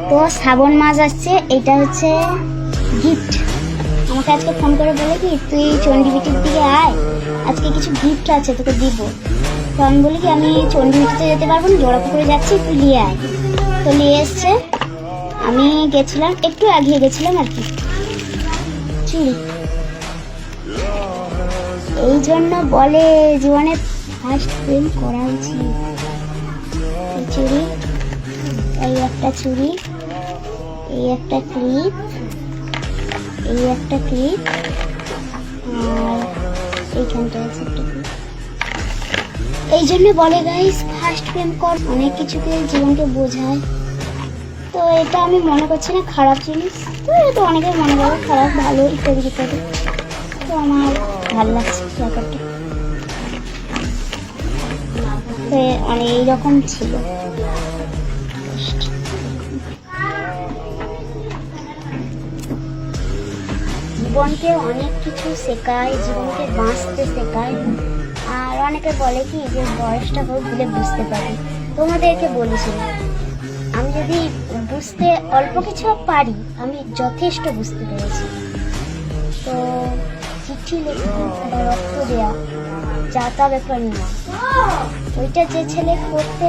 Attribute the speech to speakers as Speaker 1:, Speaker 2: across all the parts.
Speaker 1: তো শ্রাবণ মাস আসছে, এটা হচ্ছে গিফট। আমাকে আজকে ফোন করে বলে কি তুই চণ্ডীবিটির দিকে আয়, আজকে কিছু গিফট আছে তোকে দিব। তো আমি বলি কি আমি চণ্ডীবিটিতে যেতে পারবো না, জোড়াপুকুরে যাচ্ছি, তুই নিয়ে আয়। তো নিয়ে এসছে, আমি গেছিলাম, একটু এগিয়ে গেছিলাম আর কি। চুড়ি, এই জন্য বলে জীবনে ফার্স্ট প্রেম করা উচিত। এই চুড়ি, এই একটা চুড়ি, এই একটা ক্লিপ, এই একটা ক্লিপ, আর এইখানটা আছে একটা ক্লিপ। এই জন্য বলে গাইস ফার্স্ট প্রেম কর, অনেক কিছুকে জীবনকে বোঝায়। তো এটা আমি মনে করছি না খারাপ জিনিস, তো এটা অনেকে মনে করে খারাপ ভালো ইত্যাদি ইত্যাদি। তো আমার ভালো লাগছে ব্যাপারটা, তো মানে এইরকম ছিল। জীবনকে অনেক কিছু শেখায়, জীবনকে বাঁচতে শেখায়। আর অনেকে বলে কি যে বয়সটা হোক দিলে বুঝতে পারি। তোমাদেরকে বলেছিলাম আমি যদি বুঝতে অল্প কিছু পারি, আমি যথেষ্ট বুঝতে পেরেছি। তো চিঠি লেখা বা রক্ত দেওয়া যা তা ব্যাপার না, ওইটা যে ছেলে করতে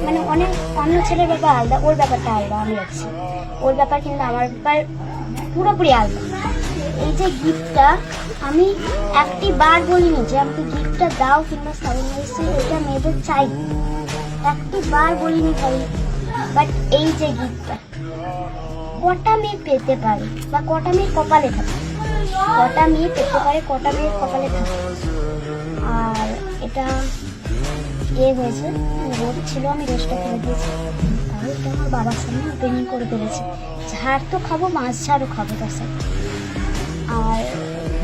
Speaker 1: মানে অনেক অন্য ছেলের ব্যাপার আলাদা, ওর ব্যাপারটা আলাদা, আমি আছি ওর ব্যাপার, কিন্তু আমার ব্যাপার পুরোপুরি আলাদা। এই যে গিফটটা আমি একটি বার বলিনি যে আমাকে গিফটটা দাও কিংবা শ্রাবণ মাসে এটা মেয়েদের চাই, একটি বার বলিনি ভাই। বাট এই যে গিফটটা কটা মেয়ে পেতে পারে বা কটা মেয়ে কপালে থাকে, কটা মেয়ে পেতে পারে, কটা মেয়ে কপালে থাকে। আর এটা হয়েছে রোদ ছিল, আমি রোজটা ফেলে দিয়েছি, তাও এটা আমার বাবার সামনে ওপেনিং করে ফেলেছি। ঝাড় তো খাবো, মাছ ঝাড়ও খাবো তার সাথে। আর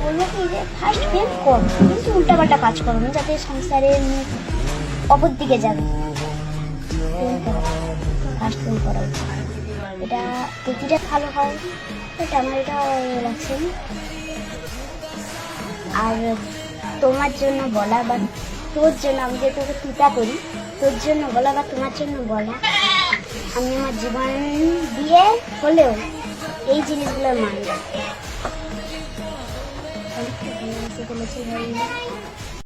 Speaker 1: বলবো কি যে ফার্স্ট প্রেম কর, কিন্তু উল্টাপাল্টা কাজ করো না, যাতে সংসারের মুখ অপর দিকে যাবে। প্রেম করো, ফার্স্ট প্রেম করা উচিত, এটা প্রতিটা ভালো হয়, এটা আমার এটা লাগছে না। আর তোমার জন্য বলা বা তোর জন্য, আমি যে তোকে তুতা করি, তোর জন্য বলা বা তোমার জন্য বলা, আমি আমার জীবন দিয়ে হলেও এই জিনিসগুলো মানি।